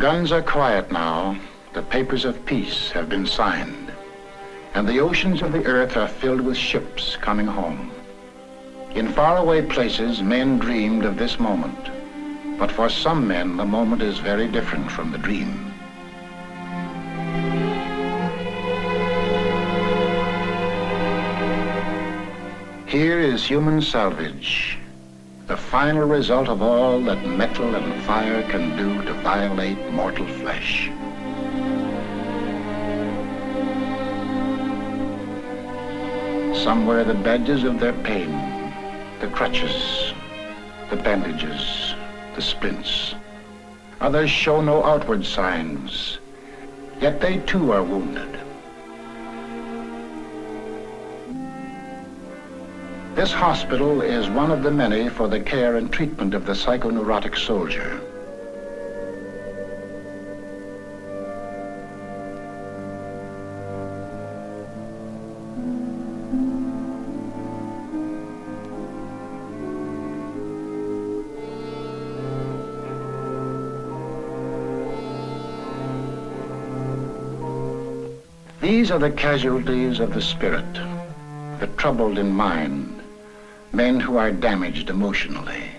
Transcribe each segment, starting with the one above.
guns are quiet now. The papers of peace have been signed. And the oceans of the earth are filled with ships coming home. In faraway places, men dreamed of this moment. But for some men, the moment is very different from the dream. Here is human salvage, the final result of all that metal and fire can do to violate mortal flesh. Some wear the badges of their pain, the crutches, the bandages, the splints. Others show no outward signs, yet they too are wounded. This hospital is one of the many for the care and treatment of the psychoneurotic soldier. These are the casualties of the spirit, the troubled in mind, men who are damaged emotionally,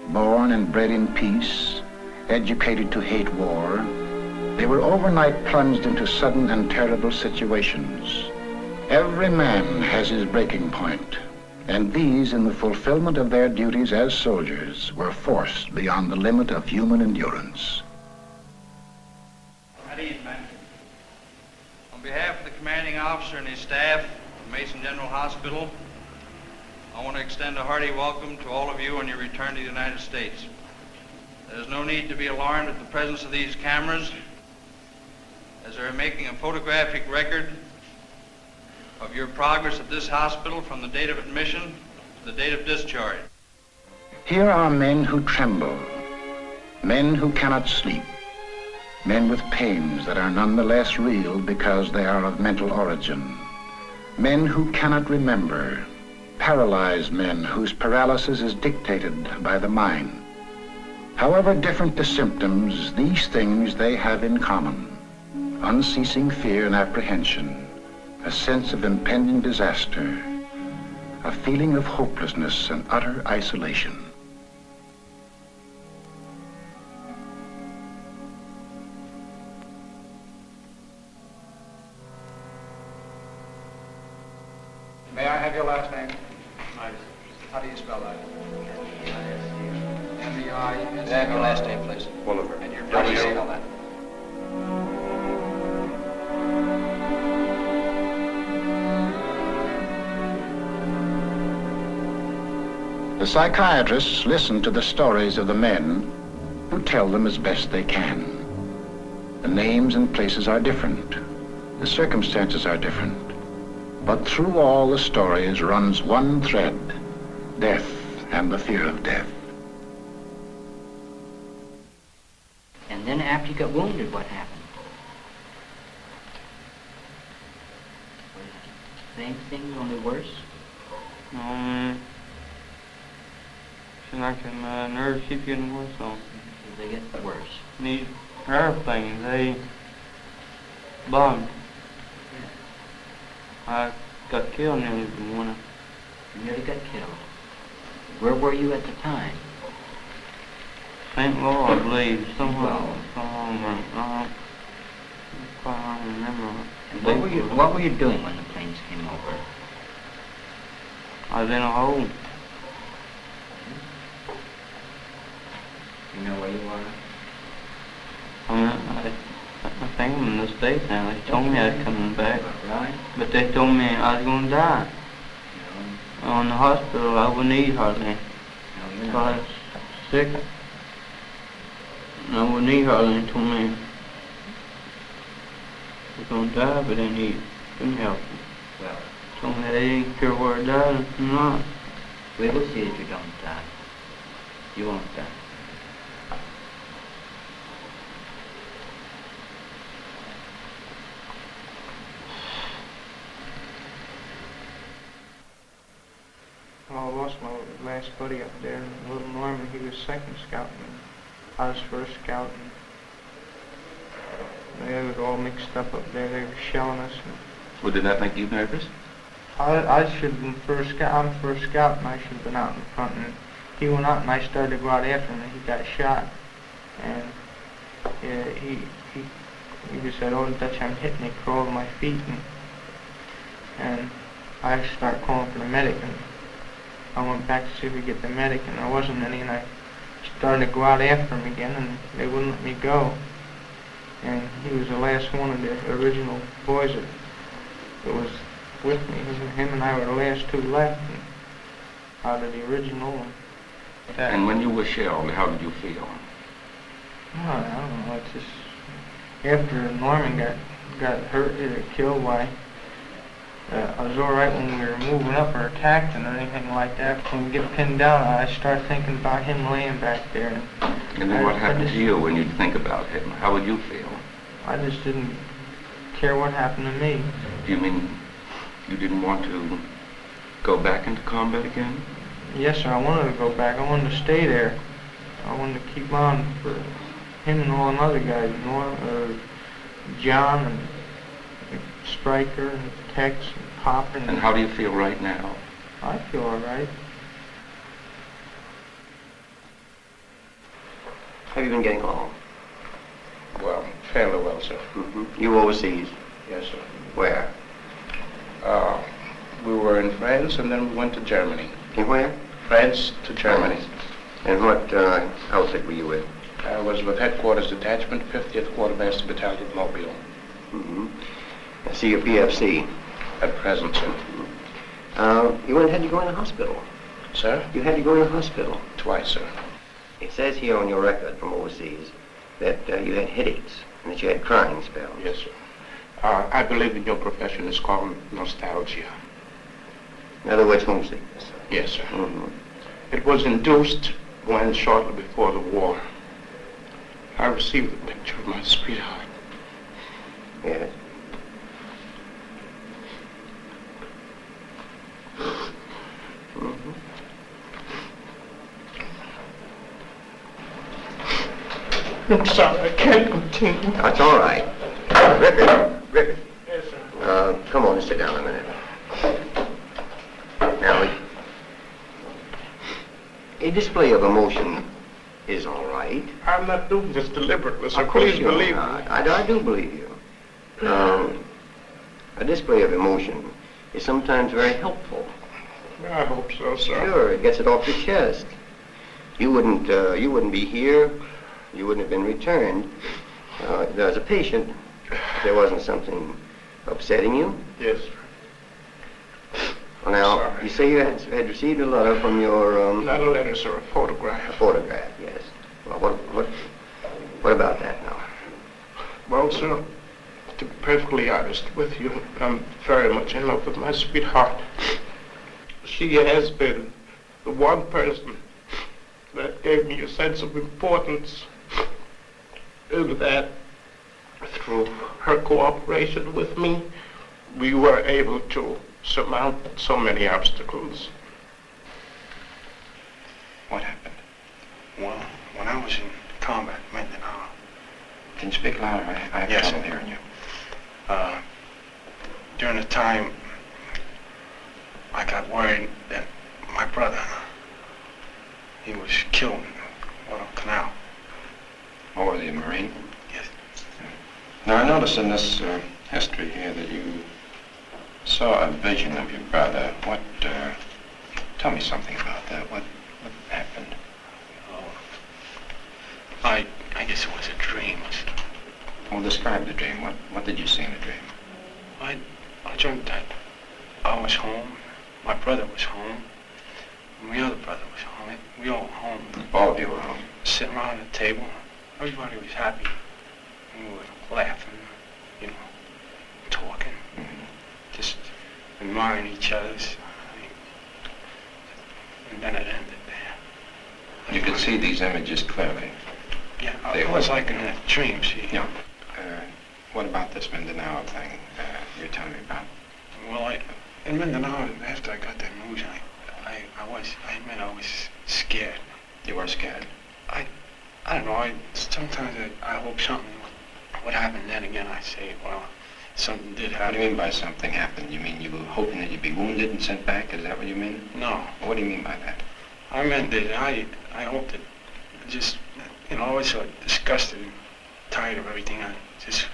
born and bred in peace, educated to hate war. They were overnight plunged into sudden and terrible situations. Every man has his breaking point, and these, in the fulfillment of their duties as soldiers, were forced beyond the limit of human endurance. Good evening. On behalf of the commanding officer and his staff of Mason General Hospital, I want to extend a hearty welcome to all of you on your return to the United States. There's no need to be alarmed at the presence of these cameras, as they're making a photographic record of your progress at this hospital from the date of admission to the date of discharge. Here are men who tremble, men who cannot sleep, men with pains that are nonetheless real because they are of mental origin, men who cannot remember, paralyzed men whose paralysis is dictated by the mind. However different the symptoms, these things they have in common: unceasing fear and apprehension, a sense of impending disaster, a feeling of hopelessness and utter isolation. May I have your last name? How do you spell that? M-E-I-S-E-R. May I have your last name, please? Oliver. And how do you spell that? The psychiatrists listen to the stories of the men who tell them as best they can. The names and places are different. The circumstances are different. But through all the stories runs one thread: death and the fear of death. And then after you got wounded, what happened? Same thing, only worse? Seems like my nerves keep getting worse on. They get worse. These airplanes, they bombed. I got killed nearly the morning. You nearly got killed. Where were you at the time? St. Louis, I believe, somewhere. Wow. I don't remember. And what were you doing when the planes came over? I was in a hole. You know where you were? I think I'm in the States now. They told me I was coming back. Right? But they told me I was going to die. No. On the hospital, I wouldn't eat hardly. No, you're I not. was sick. And I wouldn't eat hardly. They told me I was going to die, but then he couldn't help me. Well, Told me they didn't care where I died or not. we will see that you don't die. You won't die. I lost my last buddy up there, Little Norman. He was second scout, and I was first scout. And They was all mixed up there. They were shelling us. Well, did that make you nervous? I should have been first scout. I'm first scout, and I should have been out in front. And he went out, and I started to go out after him, and he got shot. And he just said, "Oh, Dutch, I'm hit," and he crawled to my feet, and I started calling for the medic, and I went back to see if we could get the medic, and there wasn't any, and I started to go out after him again, and they wouldn't let me go. And he was the last one of the original boys that was with me. Him and I were the last two left out of the original. And when you were shelled, how did you feel? I don't know. It's just after Norman got hurt or killed, why I was all right when we were moving up or attacked and anything like that. When we get pinned down, I start thinking about him laying back there. And then what happened to you when you think about him? How would you feel? I just didn't care what happened to me. Do you mean you didn't want to go back into combat again? Yes, sir. I wanted to go back. I wanted to stay there. I wanted to keep on for him and all them other guys, John and Stryker and Tex and Pop. And how do you feel right now? I feel all right. How have you been getting along? Well, fairly well, sir. You overseas? Yes, sir. Where? We were in France, and then we went to Germany. In where? France to Germany. And what outfit were you with? I was with Headquarters Detachment, 50th Quartermaster Battalion, Mobile. I see your PFC. At present, sir. Had to go in the hospital. Sir? You had to go in the hospital. Twice, sir. It says here on your record from overseas that you had headaches and that you had crying spells. Yes, sir. I believe in your profession is called nostalgia. In other words, homesickness. Yes, sir. It was induced when, shortly before the war, I received a picture of my sweetheart. Yes. I'm sorry, I can't continue. That's all right. Griffith. Yes, sir. Come on and sit down a minute. Now, a display of emotion is all right. I'm not doing this deliberately, so Of course please you're believe me. not. I do believe you. A display of emotion is sometimes very helpful. I hope so, sir. Sure, it gets it off your chest. You wouldn't be here. You wouldn't have been returned. As a patient, if there wasn't something upsetting you. Yes, sir. Well, now, Sorry. you say you had received a letter from your, Not a letter, sir, a photograph. photograph, yes. Well, what about that now? Well, sir, to be perfectly honest with you, I'm very much in love with my sweetheart. She has been the one person that gave me a sense of importance, and that through her cooperation with me, we were able to surmount so many obstacles. What happened? Well, when I was in combat, Mindanao. Can you speak louder? I have Yes, trouble sir. hearing you. During the time, I got worried that my brother, he was killed in Guadalcanal. Oh, was he a Marine? Yes. Now, I noticed in this history here that you saw a vision of your brother. Tell me something about that. What happened? I guess it was a dream. Well, describe the dream. What did you see in the dream? I dreamt that I was home, my brother was home, and my other brother was home. We all home. All of you were home. Sitting around the table. Everybody was happy. We were laughing, talking, just admiring each other's. And then it ended there. You could see these images clearly. Yeah, They it was were- like in a dream, see. Yeah. What about this Mindanao thing you're telling me about? Well, in Mindanao, after I got that news, I was scared. You were scared. I don't know, sometimes I hope something what happened then again, I say, well, something did What happen. do you mean by something happened? You mean you were hoping that you'd be wounded and sent back? Is that what you mean? No, What do you mean by that? I meant that I hoped that just, you know, I was so disgusted and tired of everything. I just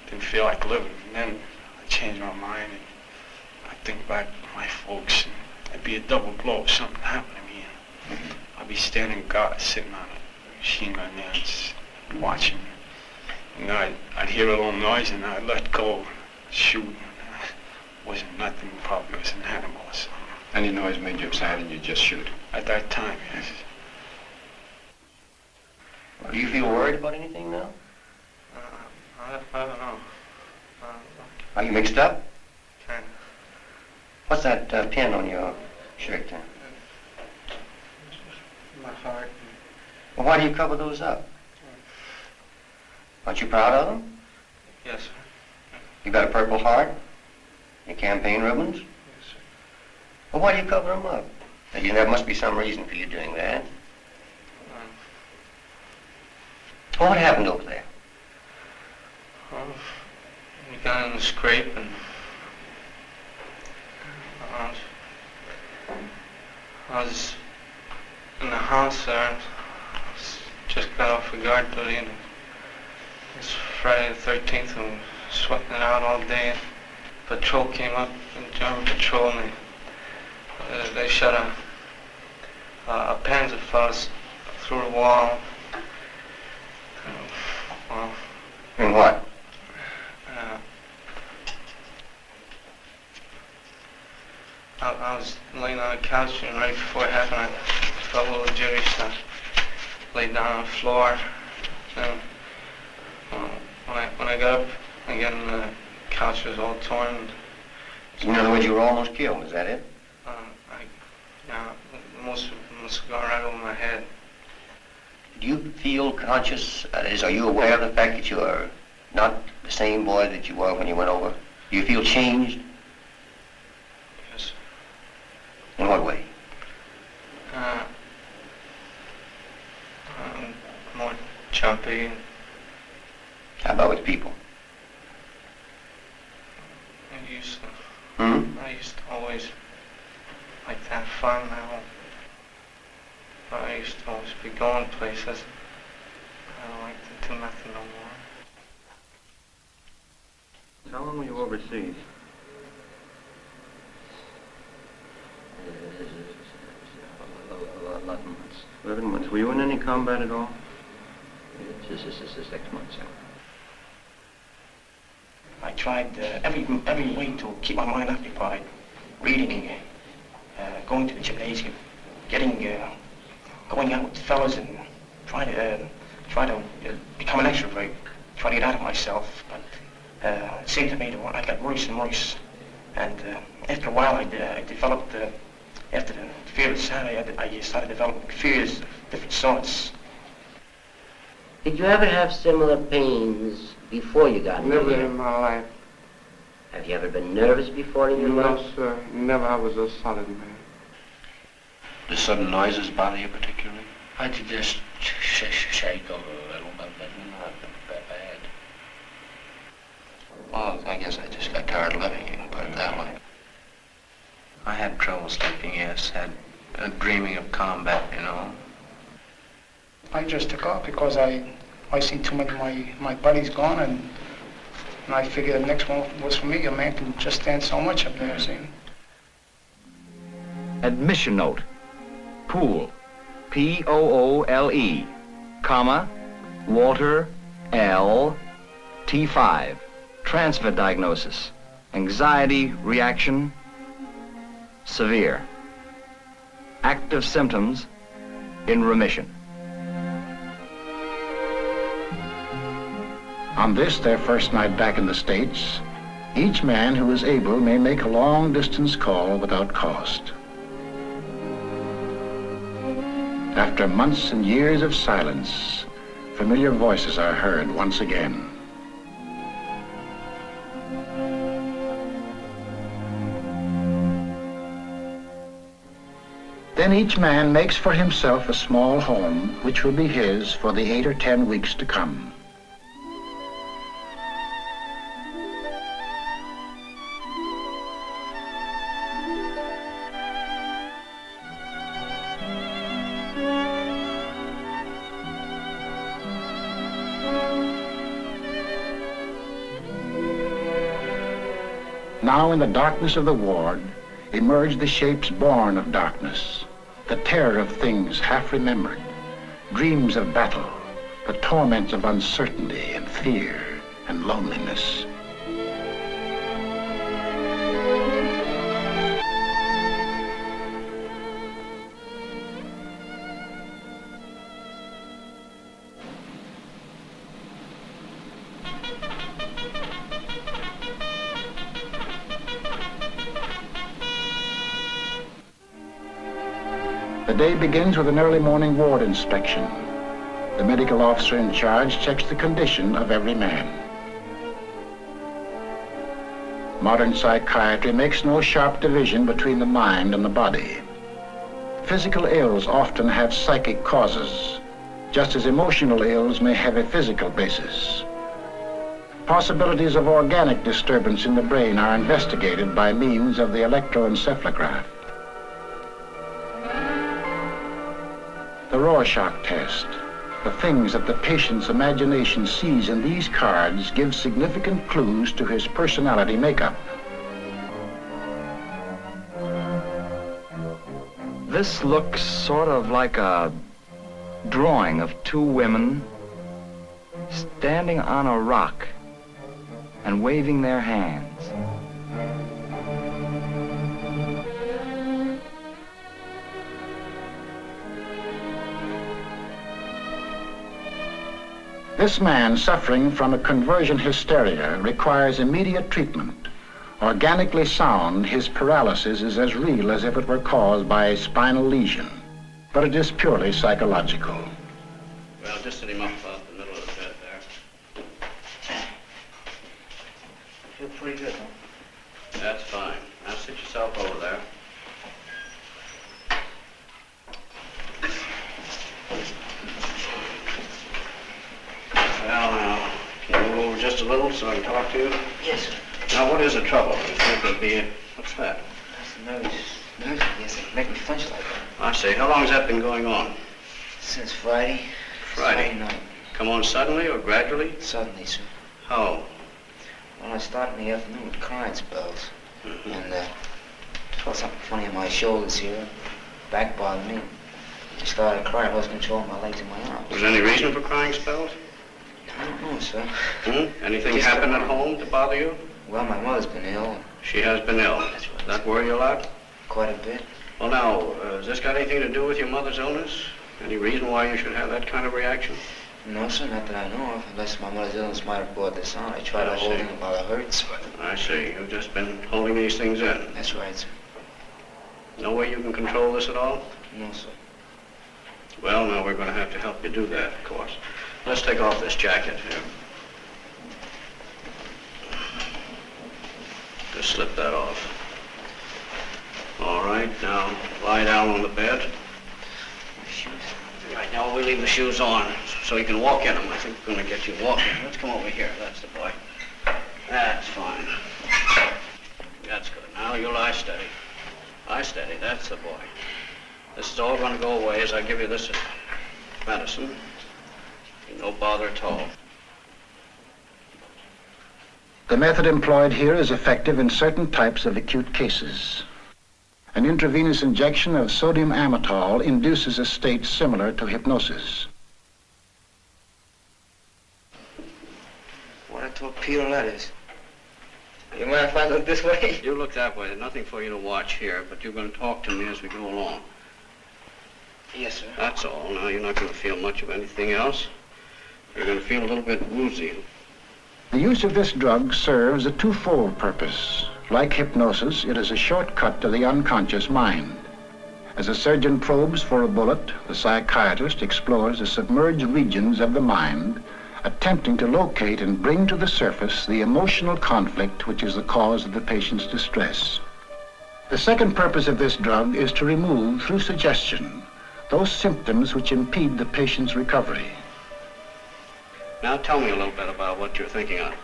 didn't feel like living. And then I changed my mind and I think back to my folks, and it'd be a double blow if something happened to me. And I'd be standing guard, sitting on a machine gun there, just watching. And I'd hear a little noise and I'd let go, shoot. Wasn't nothing, probably was an animal or something. Any noise made you excited and you just shoot? At that time, yes. Do you feel worried about anything now? I don't know. Are you mixed up? Kind of. What's that pin on your shirt there? My heart. Well, why do you cover those up? Aren't you proud of them? Yes, sir. You got a Purple Heart? Your campaign ribbons? Yes, sir. Well, why do you cover them up? Now, there must be some reason for you doing that. Well, what happened over there? Well, we got in a scrape and I was in the house there and just got off of guard duty and it was Friday the 13th and we were sweating it out all day and patrol came up, and German patrol, and they shot a Panzerfaust through the wall. Well, And what? I was laying on a couch and right before it happened I felt a little jittery, so I laid down on the floor. And when I got up again, the couch was all torn. In other words, you were almost killed, is that it? Most have gone right over my head. Do you feel conscious, are you aware of the fact that you are not the same boy that you were when you went over? Do you feel changed? Yes. In what way? More jumpy. How about with people? I used to. Hmm? I used to always like to have fun now. I used to always be going places. I don't like to do nothing no more. How long were you overseas? A lot of months. 11 months. Were you in any combat at all? This is 6 months. I tried every way to keep my mind occupied, reading, going to the gymnasium, going out with fellas and trying to become an extrovert, try to get out of myself. But it seemed to me that I got worse and worse. And after a while, I developed, after the fear of insanity, I started developing fears of different sorts. Did you ever have similar pains before you got Never here? in my life. Have you ever been nervous before in your No, life? sir. Never. I was a solid man. Do sudden noises bother you particularly? I did just shake over a little, but not that bad. Well, I guess I just got tired of living, you can put it that way. I had trouble sleeping, yes. Had dreaming of combat, you know. I just took off because I seen too many of my buddies gone, and I figured the next one was for me. A man can just stand so much up there, see? Admission note. Poole. Poole, comma, Walter L. T5. Transfer diagnosis. Anxiety reaction. Severe. Active symptoms in remission. On this, their first night back in the States, each man who is able may make a long-distance call without cost. After months and years of silence, familiar voices are heard once again. Then each man makes for himself a small home which will be his for the 8 or 10 weeks to come. Now in the darkness of the ward emerge the shapes born of darkness, the terror of things half remembered, dreams of battle, the torments of uncertainty and fear and loneliness. The day begins with an early morning ward inspection. The medical officer in charge checks the condition of every man. Modern psychiatry makes no sharp division between the mind and the body. Physical ills often have psychic causes, just as emotional ills may have a physical basis. Possibilities of organic disturbance in the brain are investigated by means of the electroencephalograph. The Rorschach test, the things that the patient's imagination sees in these cards, give significant clues to his personality makeup. This looks sort of like a drawing of two women standing on a rock and waving their hands. This man suffering from a conversion hysteria requires immediate treatment. Organically sound, his paralysis is as real as if it were caused by a spinal lesion, but it is purely psychological. Well, just sit him up about the middle of the bed there. I feel pretty good, huh? That's fine. Now sit yourself over there. Well, now, can you move over just a little so I can talk to you? Yes, sir. Now, what is the trouble? You think there'd be a... What's that? That's nerves, yes, they make me flinch like that. I see. How long has that been going on? Since Friday. Friday night. Come on suddenly or gradually? Suddenly, sir. How? Well, I started in the afternoon with crying spells. Mm-hmm. And felt something funny in my shoulders here. Back bothered me. I started crying. I lost control of my legs and my arms. Was there any reason for crying spells? I don't know, sir. Anything Just happen at home to bother you? Well, my mother's been ill. She has been ill. That's right. That worry you a lot? Quite a bit. Well, now, has this got anything to do with your mother's illness? Any reason why you should have that kind of reaction? No, sir, not that I know of. Unless my mother's illness might have brought this on. I try to hold it while it hurts, but... I see. You've just been holding these things in. That's right, sir. No way you can control this at all? No, sir. Well, now we're going to have to help you do that, of course. Let's take off this jacket here. Just slip that off. All right, now lie down on the bed. My shoes. Right, now we'll leave the shoes on so you can walk in them. I think we're going to get you walking. Let's come over here. That's the boy. That's fine. That's good. Now you lie steady. Lie steady. That's the boy. This is all going to go away as I give you this medicine. No bother at all. The method employed here is effective in certain types of acute cases. An intravenous injection of sodium amytal induces a state similar to hypnosis. What a torpedo that is. You mind if I look this way? You look that way. There's nothing for you to watch here, but you're going to talk to me as we go along. Yes, sir. That's all. Now, you're not going to feel much of anything else. You're going to feel a little bit woozy. The use of this drug serves a twofold purpose. Like hypnosis, it is a shortcut to the unconscious mind. As a surgeon probes for a bullet, the psychiatrist explores the submerged regions of the mind, attempting to locate and bring to the surface the emotional conflict which is the cause of the patient's distress. The second purpose of this drug is to remove, through suggestion, those symptoms which impede the patient's recovery. Now tell me a little bit about what you're thinking of.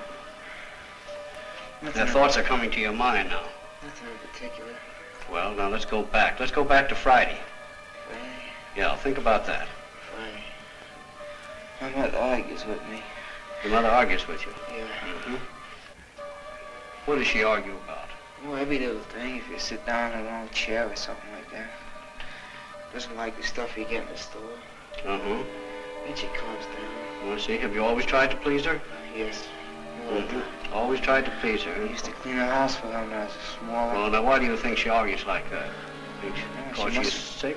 Nothing The thoughts are coming to your mind now. Nothing in particular. Well, now let's go back. Let's go back to Friday. Friday. Yeah, think about that. Friday. My mother argues with me. Your mother argues with you. Yeah. Mm-hmm. What does she argue about? Well, every little thing. If you sit down in a long chair or something like that. Doesn't like the stuff you get in the store. Uh-huh. Then she calms down. Well, see, have you always tried to please her? Yes. Always tried to please her. I used to clean the house for her when I was smaller. Well, now why do you think she argues like that? Because she she's must- sick?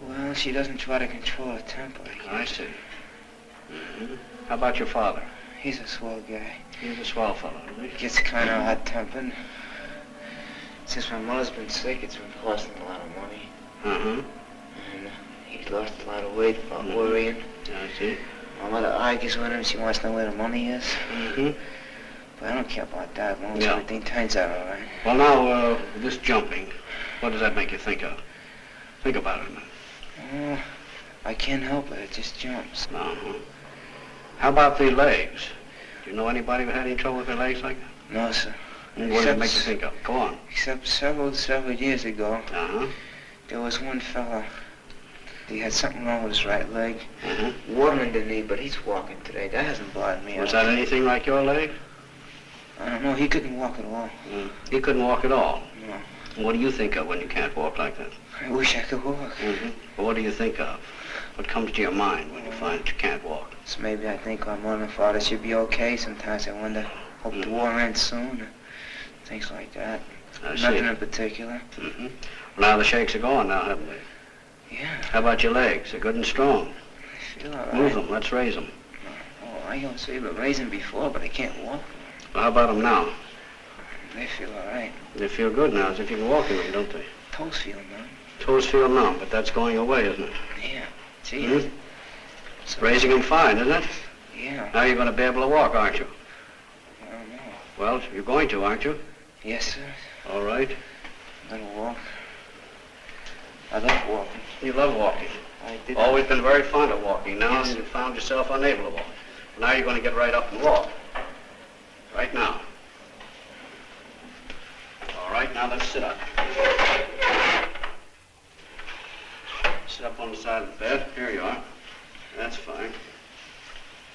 Well, she doesn't try to control her temper. I see. How about your father? He's a swell guy. He's a swell fellow, isn't he? Gets kind of hot-tempered. Since my mother's been sick, it's been costing a lot of money. Uh-huh. And he's lost a lot of weight about worrying. I see. My mother argues with him. She wants to know where the money is. Mm-hmm. But I don't care about that as long as Yeah. everything turns out all right. Well, now, this jumping, what does that make you think of? Think about it a minute. Oh, I can't help it. It just jumps. Uh-huh. How about the legs? Do you know anybody who had any trouble with their legs like that? No, sir. And what does it make you think of? Go on. Except several years ago, Uh-huh. there was one fella. He had something wrong with his right leg. Uh-huh. Warming the knee, but he's walking today. That hasn't bothered me. Was that anything like your leg? I don't know. He couldn't walk at all. He couldn't walk at all? No. What do you think of when you can't walk like that? I wish I could walk. Mm-hmm. Well, what do you think of? What comes to your mind when you find that you can't walk? So maybe I think my mother and father should be okay. Sometimes I wonder, hope the war ends soon. Things like that. I see. Nothing in particular. Mm-hmm. Well, now the shakes are gone now, haven't they? Yeah. How about your legs? They're good and strong. I feel all right. Move them. Let's raise them. Oh, I don't say but raising before, but I can't walk. Well, how about them now? They feel all right. They feel good now, as if you can walk in them, don't they? Toes feel numb. Toes feel numb, but that's going away, isn't it? Yeah. Gee. Hmm? Raising them fine, isn't it? Yeah. Now you're going to be able to walk, aren't you? I don't know. Well, you're going to, aren't you? Yes, sir. All right. I'm gonna walk. I love walking. You love walking. I did. Always been very fond of walking. Now you found yourself unable to walk. Now you're going to get right up and walk. Right now. All right, now let's sit up. Sit up on the side of the bed. Here you are. That's fine.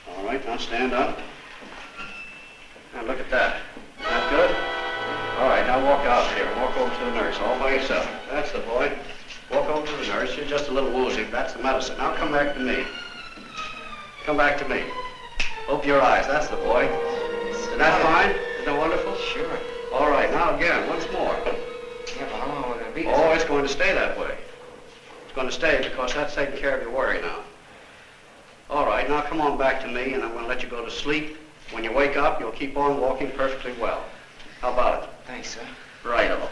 All right, now stand up. Now look at that. Isn't that good? All right, now walk out here. Walk over to the nurse all by yourself. That's the boy. Walk over to the nurse. You're just a little woozy. That's the medicine. Now come back to me. Come back to me. Open your eyes. That's the boy. Isn't that fine? Isn't that wonderful? Sure. All right, now again, once more. Yeah, but how long will it be? Oh, it's going to stay that way. It's going to stay because that's taking care of your worry now. All right, now come on back to me, and I'm going to let you go to sleep. When you wake up, you'll keep on walking perfectly well. How about it? Thanks, sir. Righto.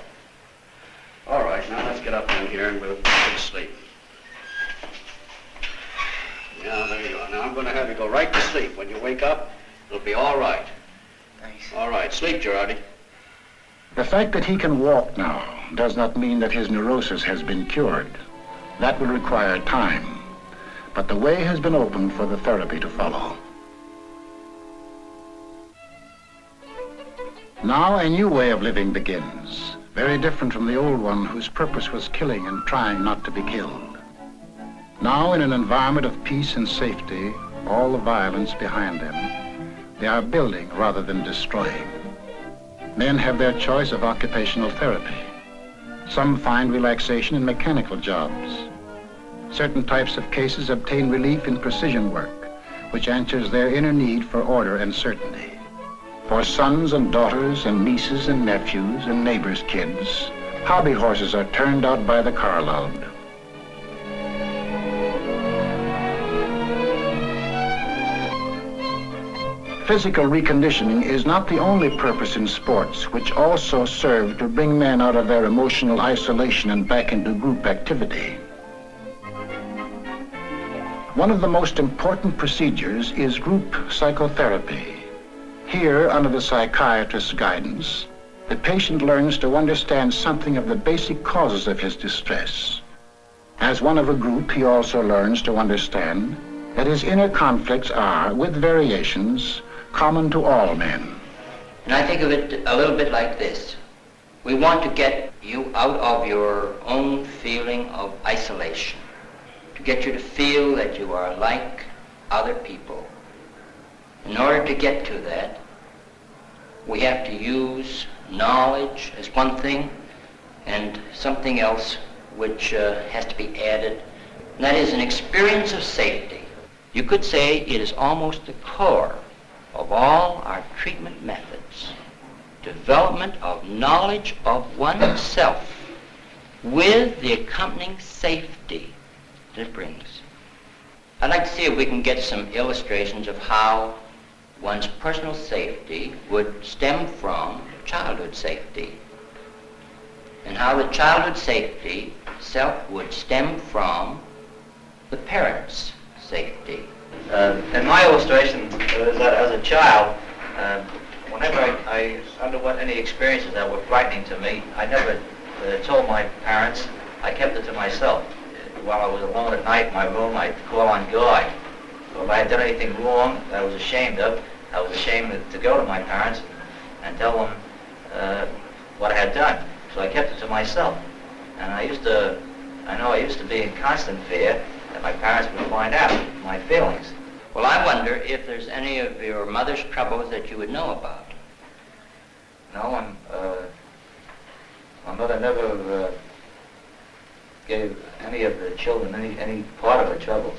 All right, now let's get up in here and we'll go to sleep. Yeah, there you are. Now I'm going to have you go right to sleep. When you wake up, it'll be all right. Thanks. All right, sleep, Girardi. The fact that he can walk now does not mean that his neurosis has been cured. That will require time. But the way has been opened for the therapy to follow. Now a new way of living begins, very different from the old one whose purpose was killing and trying not to be killed. Now in an environment of peace and safety, all the violence behind them, they are building rather than destroying. Men have their choice of occupational therapy. Some find relaxation in mechanical jobs. Certain types of cases obtain relief in precision work, which answers their inner need for order and certainty. For sons and daughters and nieces and nephews and neighbors' kids, hobby horses are turned out by the carload. Physical reconditioning is not the only purpose in sports, which also serve to bring men out of their emotional isolation and back into group activity. One of the most important procedures is group psychotherapy. Here, under the psychiatrist's guidance, the patient learns to understand something of the basic causes of his distress. As one of a group, he also learns to understand that his inner conflicts are, with variations, common to all men. And I think of it a little bit like this. We want to get you out of your own feeling of isolation, to get you to feel that you are like other people. In order to get to that, we have to use knowledge as one thing, and something else which has to be added, and that is an experience of safety. You could say it is almost the core of all our treatment methods. Development of knowledge of oneself with the accompanying safety that it brings. I'd like to see if we can get some illustrations of how one's personal safety would stem from childhood safety, and how the childhood safety itself would stem from the parents' safety. In my illustration is that as a child, whenever I underwent any experiences that were frightening to me, I never told my parents. I kept it to myself. While I was alone at night in my room, I'd call on God. If I had done anything wrong that I was ashamed of, I was ashamed to go to my parents and tell them what I had done. So I kept it to myself. And I used to be in constant fear that my parents would find out my feelings. Well, I wonder if there's any of your mother's troubles that you would know about. No, my mother never gave any of the children any part of her troubles.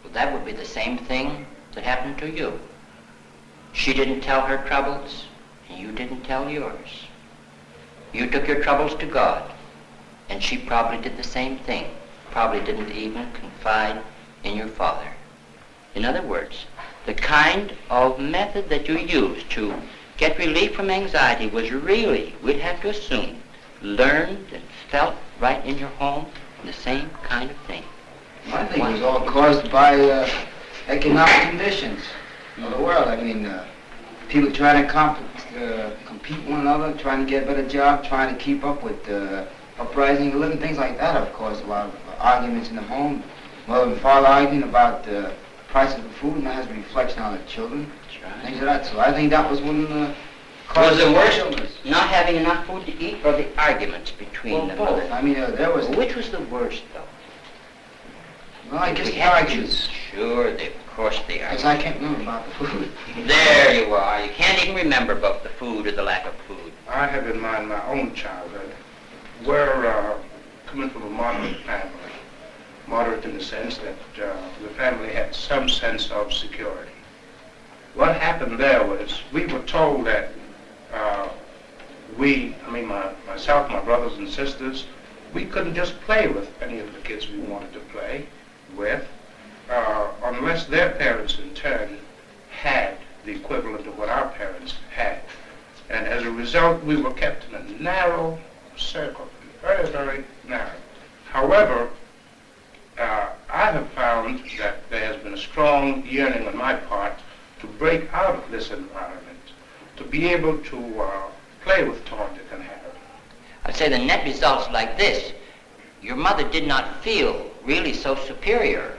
Well, that would be the same thing that happened to you. She didn't tell her troubles, and you didn't tell yours. You took your troubles to God, and she probably did the same thing. Probably didn't even confide in your father. In other words, the kind of method that you used to get relief from anxiety was really, we'd have to assume, learned and felt right in your home, the same kind of thing. I think it was all caused by economic conditions of the world. I mean, people trying to compete one another, trying to get a better job, trying to keep up with uprising of living, things like that have caused a lot of arguments in the home. Mother and father arguing about the prices of food, and that has a reflection on the children. Things like that. So I think that was one of the causes of worst, illness. not having enough food to eat, or the arguments between them? Both. I mean, there was... Which was the worst, though? Well, I guess the arguments. Sure, of course they are. Because I can't remember about the food. There you are. You can't even remember about the food or the lack of food. I have in mind my own childhood. We're coming from a moderate family. Moderate in the sense that the family had some sense of security. What happened there was we were told that myself, my brothers and sisters, we couldn't just play with any of the kids we wanted to play with unless their parents in turn had the equivalent of what our parents had. And as a result, we were kept in a narrow circle, very, very narrow. However, I have found that there has been a strong yearning on my part to break out of this environment, to be able to play with Tom, Dick, and Harry. I'd say the net result's like this. Your mother did not feel really so superior.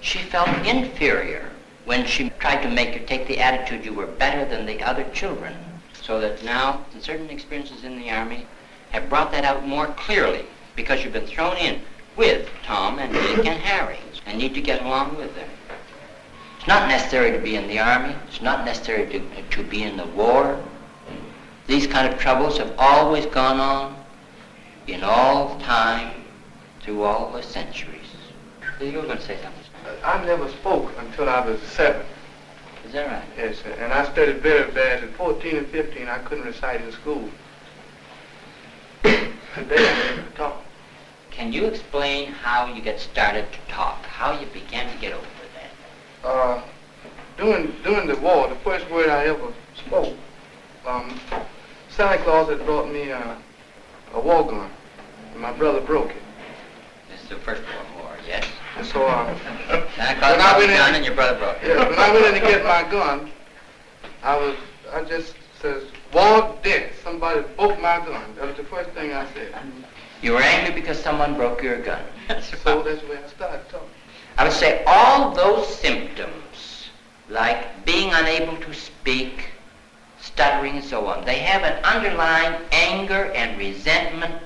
She felt inferior when she tried to make you take the attitude you were better than the other children. So that now, certain experiences in the Army have brought that out more clearly, because you've been thrown in with Tom and Dick and Harry and need to get along with them. It's not necessary to be in the Army. It's not necessary to be in the war. These kind of troubles have always gone on in all time, through all the centuries. You were going to say something. I never spoke until I was 7. Is that right? Yes, sir. And I studied very bad. At 14 and 15, I couldn't recite in school. Today, I'm able to talk. Can you explain how you get started to talk? How you began to get over that? During the war, the first word I ever spoke, Santa Claus had brought me a war gun, and my brother broke it. This is the First World War, yes? And so, Santa Claus brought the gun and your brother broke it. Yeah, when I went in to get my gun, I just says, "War, dead. Somebody broke my gun." That was the first thing I said. You were angry because someone broke your gun. So that's where I started talking. I would say all those symptoms, like being unable to speak, stuttering and so on, they have an underlying anger and resentment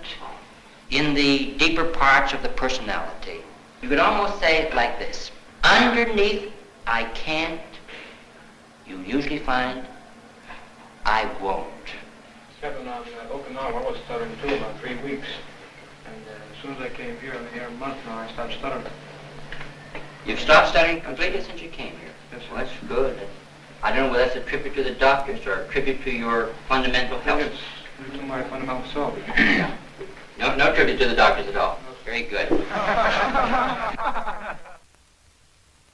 in the deeper parts of the personality. You could almost say it like this. Underneath, I can't, you usually find I won't. Kevin, on Okinawa, I was stuttering too about 3 weeks. And as soon as I came here, I'm here a month now, I stopped stuttering. You've stopped studying completely since you came here? Yes, sir. Well, that's good. I don't know whether that's a tribute to the doctors or a tribute to your fundamental health. It's due to my fundamental self. No tribute to the doctors at all. Very good.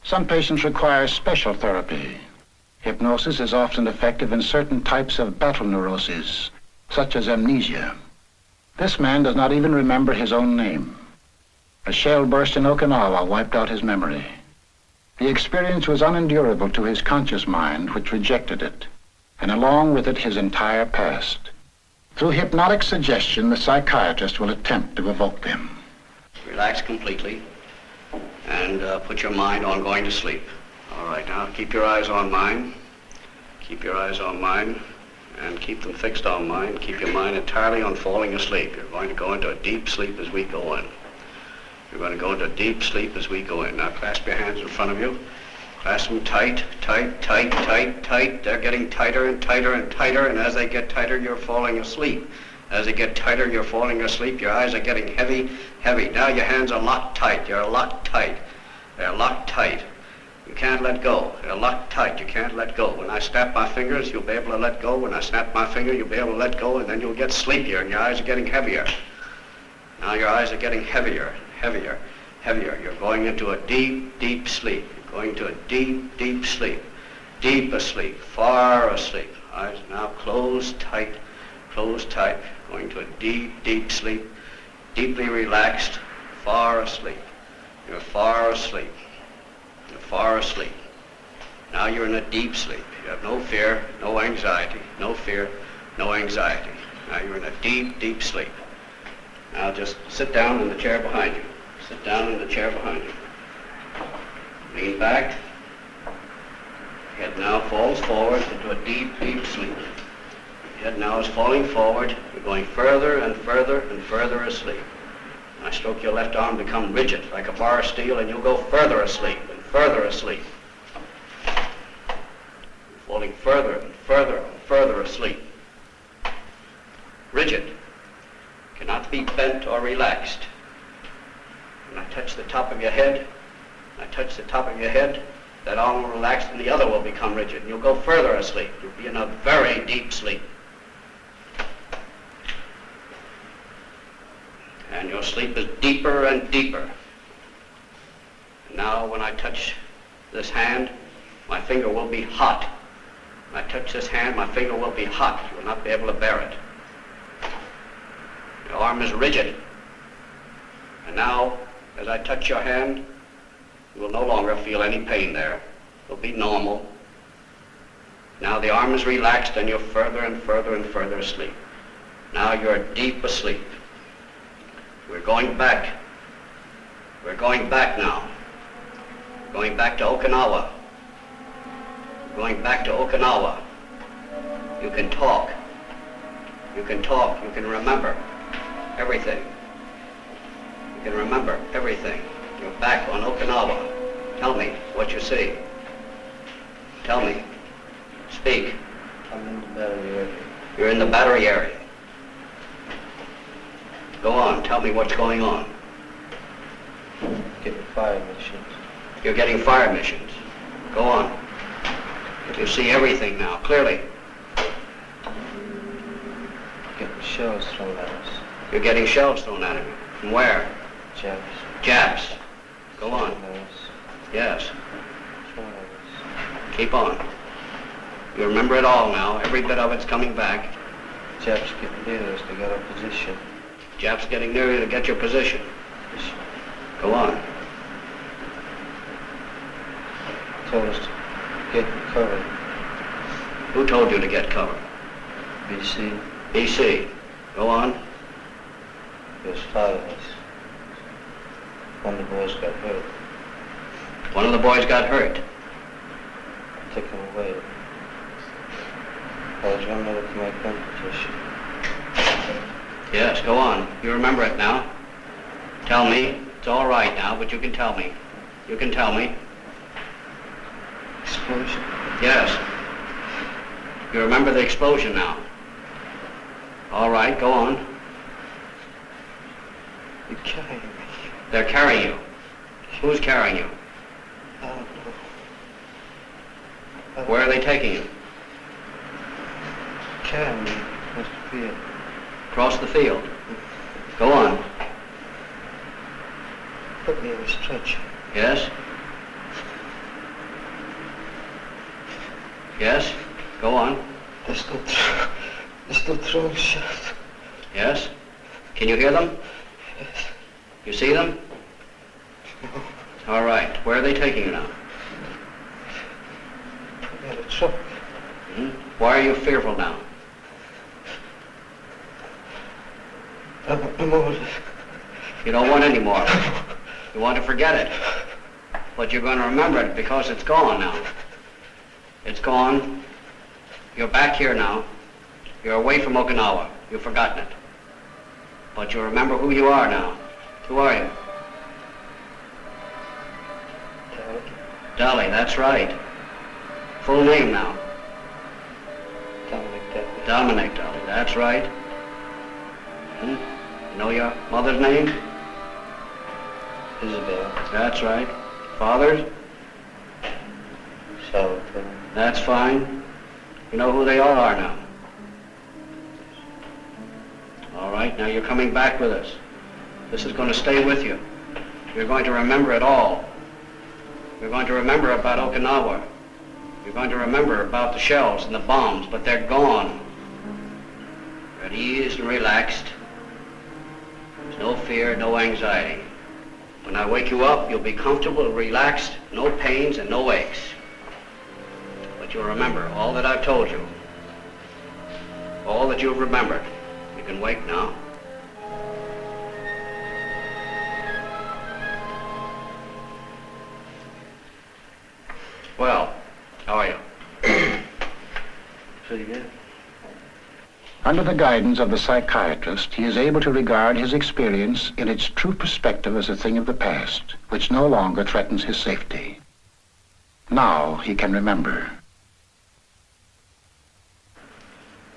Some patients require special therapy. Hypnosis is often effective in certain types of battle neuroses, such as amnesia. This man does not even remember his own name. A shell burst in Okinawa wiped out his memory. The experience was unendurable to his conscious mind, which rejected it, and along with it his entire past. Through hypnotic suggestion, the psychiatrist will attempt to evoke them. Relax completely and put your mind on going to sleep. All right, now keep your eyes on mine. Keep your eyes on mine and keep them fixed on mine. Keep your mind entirely on falling asleep. You're going to go into a deep sleep as we go in. You're going to go into a deep sleep as we go in. Now clasp your hands in front of you. Clasp them tight, tight, tight, tight, tight. They're getting tighter and tighter and tighter, and as they get tighter, you're falling asleep. As they get tighter, you're falling asleep. Your eyes are getting heavy, heavy. Now your hands are locked tight. You're locked tight. They're locked tight. You can't let go. They're locked tight. You can't let go. When I snap my fingers, you'll be able to let go. When I snap my finger, you'll be able to let go, and then you'll get sleepier, and your eyes are getting heavier. Now your eyes are getting heavier, heavier, heavier. You're going into a deep, deep sleep. You're going to a deep, deep sleep. Deep asleep, far asleep. Eyes now closed tight, closed tight. Going to a deep, deep sleep. Deeply relaxed, far asleep. You're far asleep. You're far asleep. Now you're in a deep sleep. You have no fear, no anxiety, no fear, no anxiety. Now you're in a deep, deep sleep. Now just sit down in the chair behind you. Sit down in the chair behind you. Lean back. Head now falls forward into a deep, deep sleep. Head now is falling forward. You're going further and further and further asleep. I stroke your left arm, become rigid like a bar of steel, and you'll go further asleep and further asleep. Falling further and further and further asleep. Rigid. Cannot be bent or relaxed. When I touch the top of your head, I touch the top of your head, that arm will relax and the other will become rigid. And you'll go further asleep. You'll be in a very deep sleep. And your sleep is deeper and deeper. And now when I touch this hand, my finger will be hot. When I touch this hand, my finger will be hot. You will not be able to bear it. Your arm is rigid. And now, as I touch your hand, you will no longer feel any pain there. It'll be normal. Now the arm is relaxed and you're further and further and further asleep. Now you're deep asleep. We're going back. We're going back now. Going back to Okinawa. Going back to Okinawa. You can talk. You can talk. You can remember everything. You can remember everything. You're back on Okinawa. Tell me what you see. Tell me. Speak. I'm in the battery area. You're in the battery area. Go on, tell me what's going on. Getting fire missions. You're getting fire missions. Go on. You see everything now, clearly. Getting shells thrown at us. You're getting shells thrown at you. From where? Japs. Japs. Go on. Thrown at us. Yes. Thrown at us. Keep on. You remember it all now. Every bit of it's coming back. Japs getting near us. They got our position. Japs getting near you to get your position. Go on. Told us to get cover. Who told you to get cover? BC. BC. Go on. There's 5 of us. One of the boys got hurt. One of the boys got hurt. Took him away. I was running over to my gun position. Yes, go on. You remember it now. Tell me. It's all right now, but you can tell me. You can tell me. Explosion. Yes. You remember the explosion now? All right, go on. You're carrying me. They're carrying you. Who's carrying you? I don't know. Where are they taking you? Carrying me across the field. Across the field. Go on. Put me in a stretcher. Yes? Yes? Go on. They're still throwing shots. Yes? Can you hear them? Yes. You see them? No. All right. Where are they taking you now? Put me in a truck. Hmm? Why are you fearful now? I'm over this. You don't want any more. You want to forget it. But you're going to remember it because it's gone now. It's gone. You're back here now. You're away from Okinawa. You've forgotten it. But you remember who you are now. Who are you? Dolly, that's right. Full name now. Dominic Dolly. Dominic Dolly, that's right. Hmm? You know your mother's name? Isabel. That's right. Father's? Salvatore. That's fine. You know who they all are now. All right, now you're coming back with us. This is going to stay with you. You're going to remember it all. You're going to remember about Okinawa. You're going to remember about the shells and the bombs, but they're gone. You're at ease and relaxed. There's no fear, no anxiety. When I wake you up, you'll be comfortable and relaxed, no pains and no aches. But you'll remember all that I've told you. All that you've remembered. You can wake now. Well, how are you? Pretty good. Under the guidance of the psychiatrist, he is able to regard his experience in its true perspective as a thing of the past, which no longer threatens his safety. Now he can remember.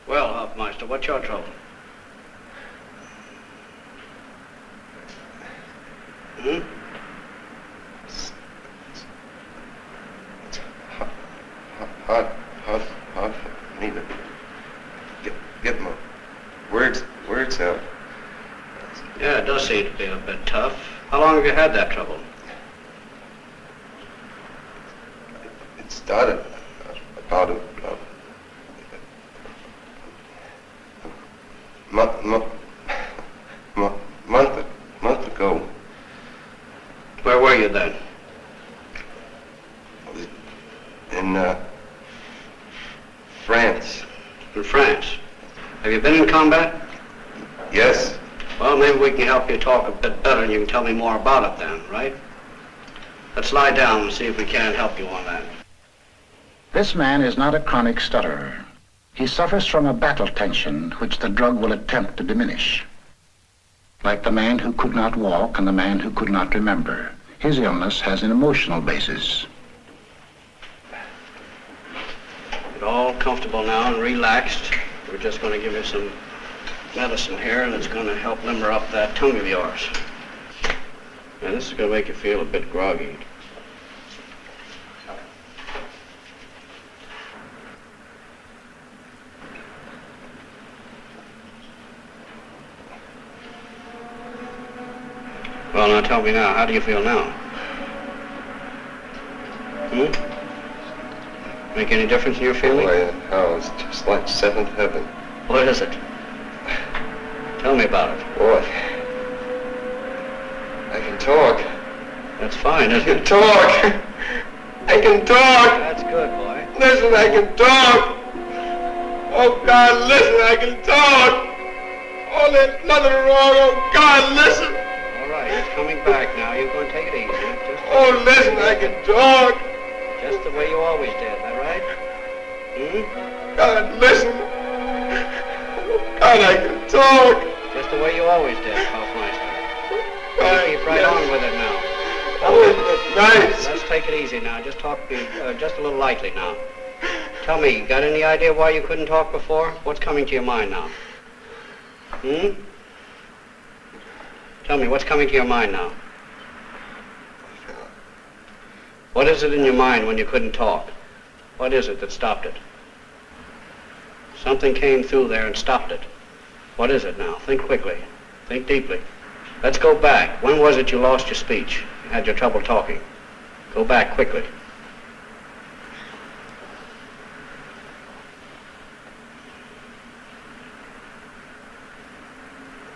Well, Hofmeister, what's your trouble? Hmm? Hard for me to get my words out. Yeah, it does seem to be a bit tough. How long have you had that trouble? It started about a month ago. Where were you then? In France. In France. Have you been in combat? Yes. Well, maybe we can help you talk a bit better and you can tell me more about it then, right? Let's lie down and see if we can help you on that. This man is not a chronic stutterer. He suffers from a battle tension which the drug will attempt to diminish. Like the man who could not walk and the man who could not remember, his illness has an emotional basis. You're all comfortable now and relaxed. We're just going to give you some medicine here, and it's going to help limber up that tongue of yours. And this is going to make you feel a bit groggy. Well, now tell me now, how do you feel now? Hmm? Make any difference in your feeling? Oh, it's just like seventh heaven. What is it? Tell me about it. Boy, I can talk. That's fine, isn't it? Talk. I can talk. That's good, boy. Listen, I can talk. Oh, God, listen, I can talk. Oh, there's nothing wrong. Oh, God, listen. All right, it's coming back now. You're going to take it easy. Oh, listen, I can talk. Just the way you always did, is that right? Hmm? God, listen. God, I can talk. Just the way you always did, Hofmeister. Right, Keep right on with it now. Oh, that's nice. Let's take it easy now. Just talk just a little lightly now. Tell me, got any idea why you couldn't talk before? What's coming to your mind now? Tell me, what's coming to your mind now? What is it in your mind when you couldn't talk? What is it that stopped it? Something came through there and stopped it. What is it now? Think quickly. Think deeply. Let's go back. When was it you lost your speech? You had your trouble talking. Go back quickly.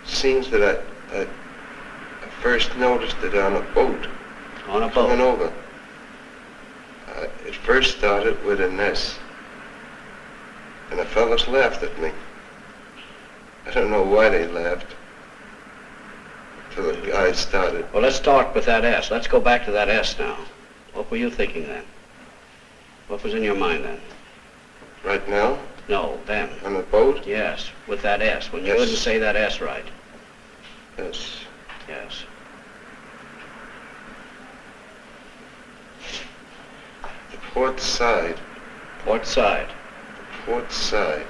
Seems that I first noticed it on a boat. On a boat? Coming over. It first started with an S. And the fellows laughed at me. I don't know why they laughed. Till the guy started. Well, let's start with that S. Let's go back to that S now. What were you thinking then? What was in your mind then? Right now? No, then. On the boat? Yes, with that S. When you Yes. didn't say that S right. Yes. Yes. The port side. Port side. Port side.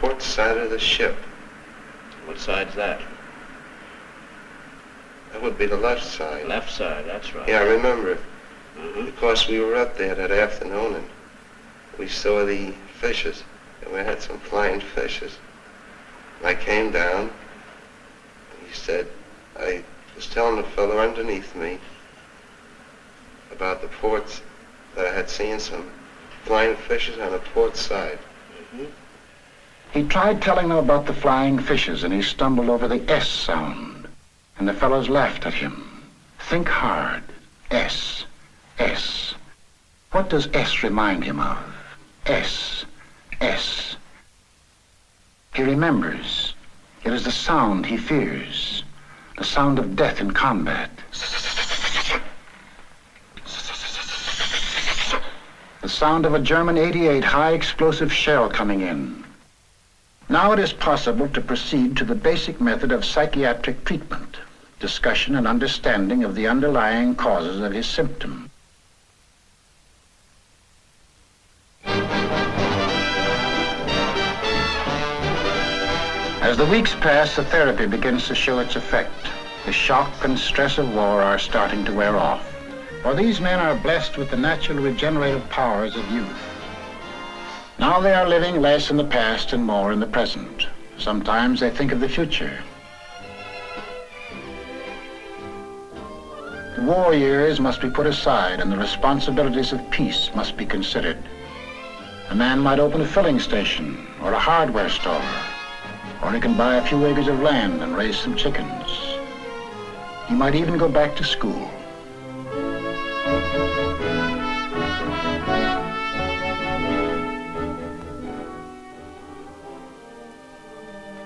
Port side of the ship. What side's that? That would be the left side. Left side, that's right. Yeah, I remember it. Because we were up there that afternoon and we saw the fishes. And we had some flying fishes. And I came down and he said, I was telling the fellow underneath me about the ports that I had seen some flying fishes on the port side. He tried telling them about the flying fishes, and he stumbled over the S sound, and the fellows laughed at him. Think hard. S. S. What does S remind him of? S. S. He remembers. It is the sound he fears, the sound of death in combat. The sound of a German 88 high-explosive shell coming in. Now it is possible to proceed to the basic method of psychiatric treatment, discussion and understanding of the underlying causes of his symptom. As the weeks pass, the therapy begins to show its effect. The shock and stress of war are starting to wear off. For these men are blessed with the natural regenerative powers of youth. Now they are living less in the past and more in the present. Sometimes they think of the future. The war years must be put aside and the responsibilities of peace must be considered. A man might open a filling station or a hardware store, or he can buy a few acres of land and raise some chickens. He might even go back to school.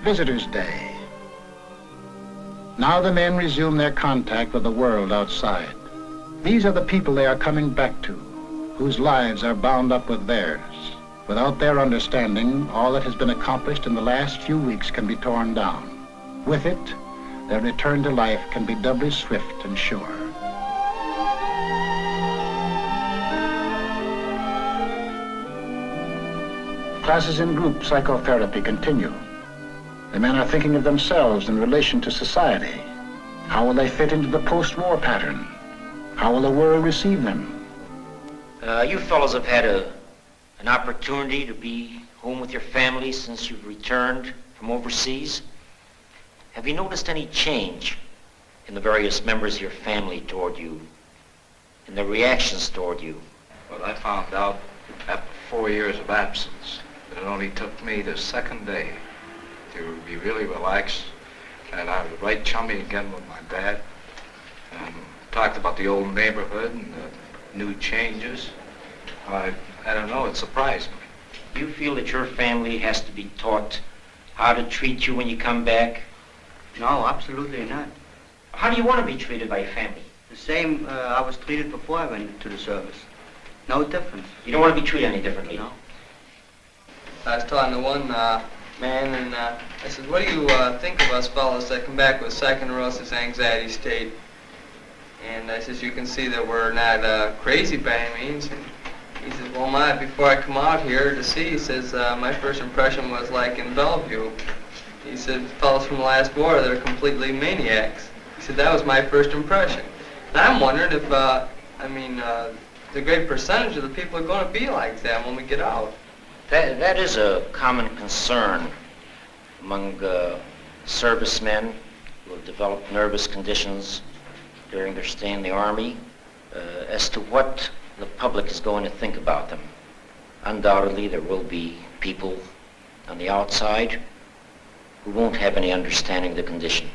Visitors' Day. Now the men resume their contact with the world outside. These are the people they are coming back to, whose lives are bound up with theirs. Without their understanding, all that has been accomplished in the last few weeks can be torn down. With it, their return to life can be doubly swift and sure. Classes in group psychotherapy continue. The men are thinking of themselves in relation to society. How will they fit into the post-war pattern? How will the world receive them? You fellows have had an opportunity to be home with your family since you've returned from overseas. Have you noticed any change in the various members of your family toward you, in their reactions toward you? Well, I found out after 4 years of absence that it only took me the second day to be really relaxed, and I was right chummy again with my dad, and talked about the old neighborhood and the new changes. I don't know, it surprised me. Do you feel that your family has to be taught how to treat you when you come back? No, absolutely not. How do you want to be treated by your family? The same I was treated before I went into the service. No difference. You don't want to be treated any differently? No. I was talking to one man, and I said, what do you think of us fellas that come back with psychoneurosis anxiety state? And I says, you can see that we're not crazy by any means. And He says, well, before I come out here to see, he says, my first impression was like in Bellevue. He said, fellows from the last war, they're completely maniacs. He said, that was my first impression. And I'm wondering if, the great percentage of the people are going to be like that when we get out. That is a common concern among servicemen who have developed nervous conditions during their stay in the Army as to what the public is going to think about them. Undoubtedly, there will be people on the outside who won't have any understanding of the condition,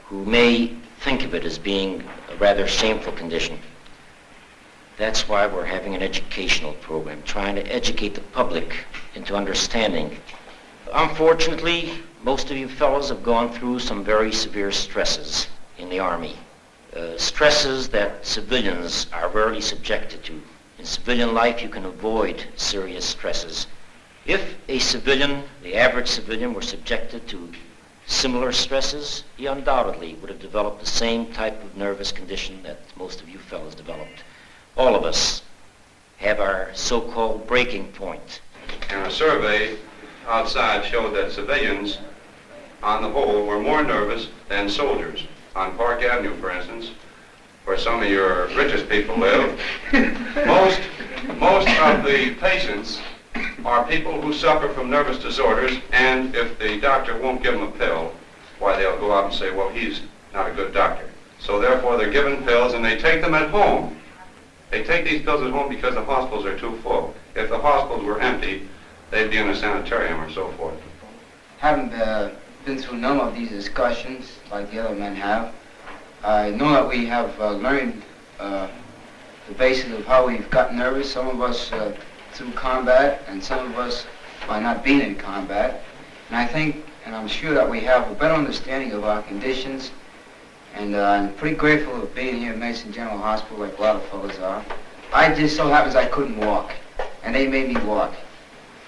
who may think of it as being a rather shameful condition. That's why we're having an educational program, trying to educate the public into understanding. Unfortunately, most of you fellows have gone through some very severe stresses in the Army. Stresses that civilians are rarely subjected to. In civilian life, you can avoid serious stresses. If a civilian, the average civilian, were subjected to similar stresses, he undoubtedly would have developed the same type of nervous condition that most of you fellows developed. All of us have our so-called breaking point. And a survey outside showed that civilians, on the whole, were more nervous than soldiers. On Park Avenue, for instance, where some of your richest people live, most of the patients are people who suffer from nervous disorders, and if the doctor won't give them a pill, why, they'll go out and say, well, he's not a good doctor. So therefore, they're given pills, and they take them at home. They take these pills at home because the hospitals are too full. If the hospitals were empty, they'd be in a sanitarium or so forth. Haven't been through none of these discussions like the other men have. I know that we have learned the basis of how we've gotten nervous, some of us through combat and some of us by not being in combat. And I think, and I'm sure that we have a better understanding of our conditions, and I'm pretty grateful of being here at Mason General Hospital like a lot of fellas are. I just so happens I couldn't walk, and they made me walk.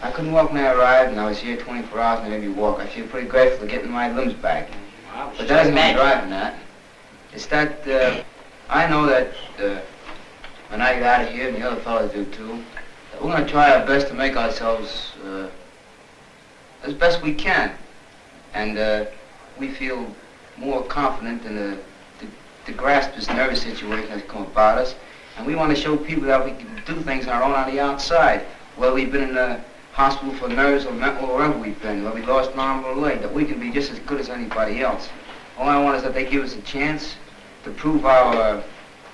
I couldn't walk when I arrived, and I was here 24 hours and they made me walk. I feel pretty grateful for getting my limbs back. Wow, but that doesn't mean driving that. It's that I know that when I get out of here, and the other fellas do too, that we're going to try our best to make ourselves as best we can. And we feel more confident in to grasp this nervous situation that's come about us. And we want to show people that we can do things on our own on the outside. Whether we've been in the hospital for nerves or mental or wherever we've been, whether we lost an arm or a leg, that we can be just as good as anybody else. All I want is that they give us a chance to prove our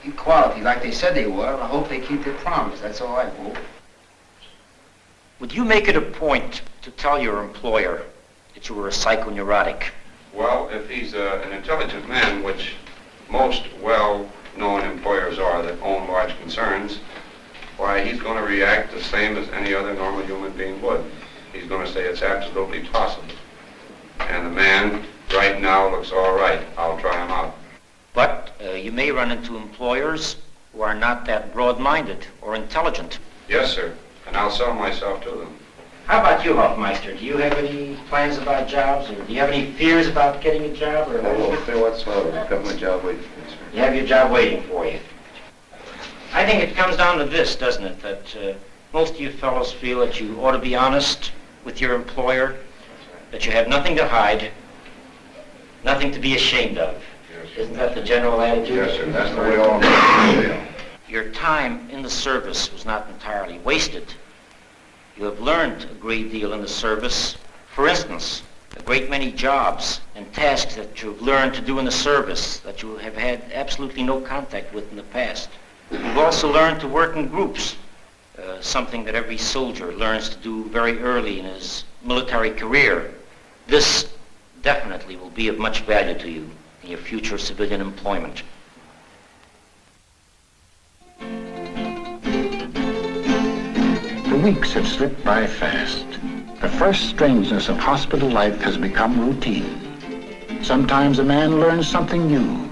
equality like they said they were. I hope they keep their promise. That's all I hope. Would you make it a point to tell your employer that you were a psychoneurotic? Well, if he's an intelligent man, which most well-known employers are that own large concerns, why, he's going to react the same as any other normal human being would. He's going to say it's absolutely possible. And the man right now looks all right. I'll try him out. But you may run into employers who are not that broad-minded or intelligent. Yes, sir. And I'll sell myself to them. How about you, Hoffmeister? Do you have any plans about jobs, or do you have any fears about getting a job? Or No fear whatsoever. I've got my job waiting for me, sir. You have your job waiting for you. I think it comes down to this, doesn't it, that most of you fellows feel that you ought to be honest with your employer, that you have nothing to hide, nothing to be ashamed of. Yes. Isn't that the general attitude? Yes, sir. That's the way all Americans feel. Your time in the service was not entirely wasted. You have learned a great deal in the service. For instance, a great many jobs and tasks that you've learned to do in the service that you have had absolutely no contact with in the past. You've also learned to work in groups, something that every soldier learns to do very early in his military career. This definitely will be of much value to you in your future civilian employment. The weeks have slipped by fast. The first strangeness of hospital life has become routine. Sometimes a man learns something new.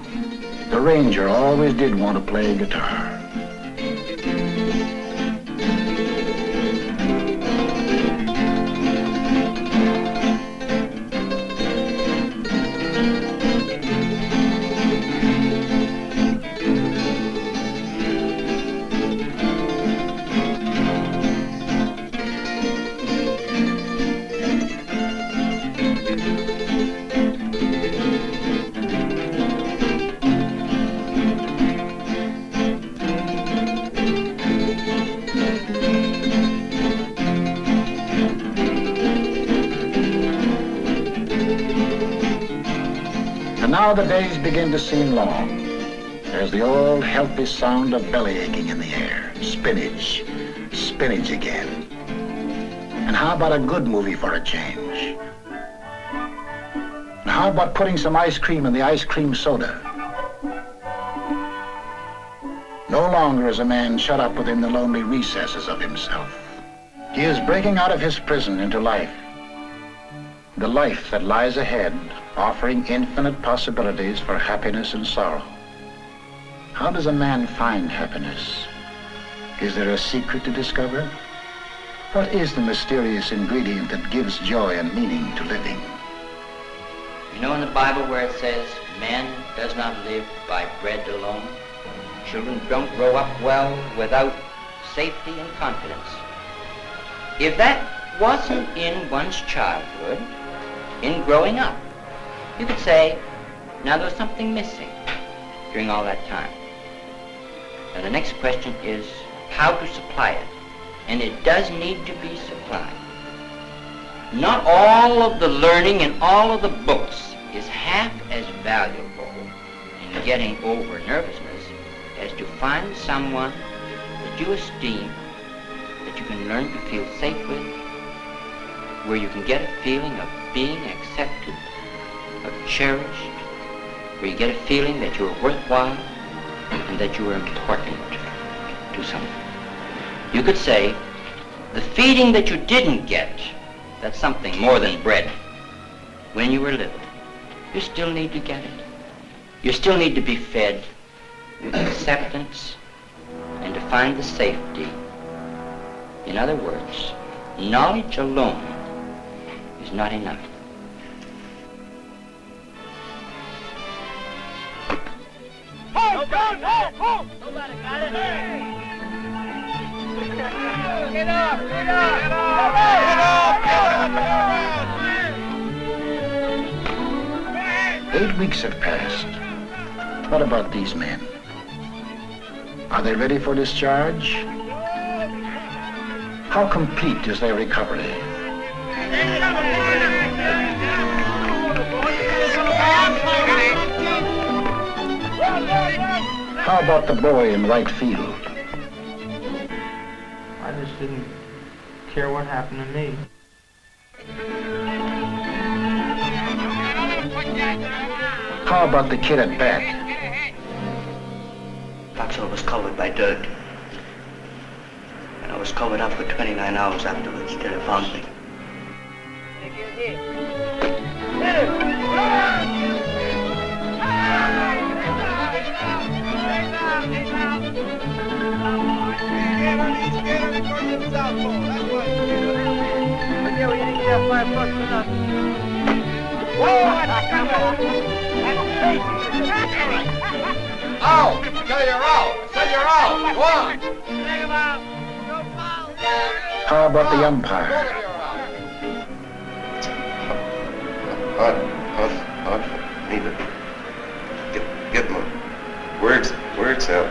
The Ranger always did want to play guitar. And now the days begin to seem long. There's the old healthy sound of belly aching in the air. Spinach. Spinach again. And how about a good movie for a change? And how about putting some ice cream in the ice cream soda? No longer is a man shut up within the lonely recesses of himself. He is breaking out of his prison into life. The life that lies ahead, offering infinite possibilities for happiness and sorrow. How does a man find happiness? Is there a secret to discover? What is the mysterious ingredient that gives joy and meaning to living? You know in the Bible where it says, man does not live by bread alone? Children don't grow up well without safety and confidence. If that wasn't in one's childhood, in growing up, you could say, now there's something missing during all that time. Now the next question is how to supply it. And it does need to be supplied. Not all of the learning in all of the books is half as valuable in getting over nervousness as to find someone that you esteem, that you can learn to feel safe with, where you can get a feeling of being accepted, of cherished, where you get a feeling that you're worthwhile and that you are important to someone. You could say, the feeding that you didn't get, that's something more than bread, when you were little, you still need to get it. You still need to be fed with acceptance and to find the safety. In other words, knowledge alone is not enough. Hold! Nobody got it. Get up! Get up! Get up! Get up! 8 weeks have passed. What about these men? Are they ready for discharge? How complete is their recovery? How about the boy in right field? I just didn't care what happened to me. How about the kid at bat? Foxhole was covered by dirt. And I was covered up for 29 hours afterwards till they found me. Out! Say you're out! Say you're out! Go on! How about the umpire? Hard for me to get my words out.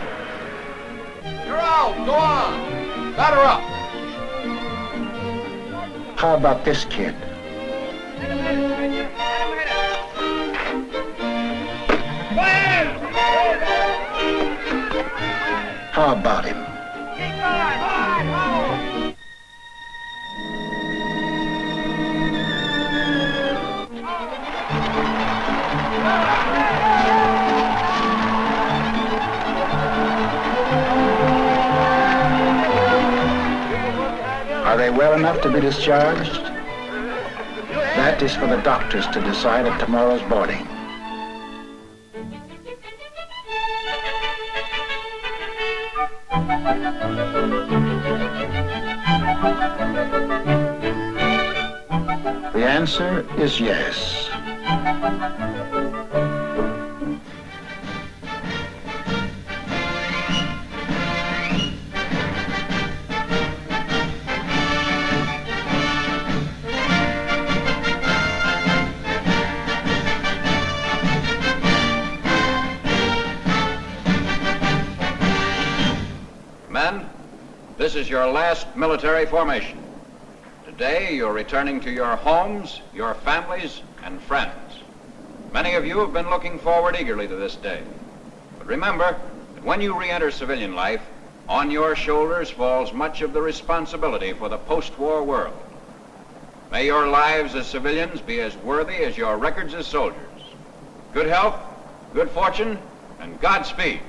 You're out! Go on! Batter up! How about this kid? How about him? Are they well enough to be discharged? That is for the doctors to decide at tomorrow's boarding. The answer is yes. is your last military formation. Today, you're returning to your homes, your families, and friends. Many of you have been looking forward eagerly to this day. But remember that when you re-enter civilian life, on your shoulders falls much of the responsibility for the post-war world. May your lives as civilians be as worthy as your records as soldiers. Good health, good fortune, and Godspeed.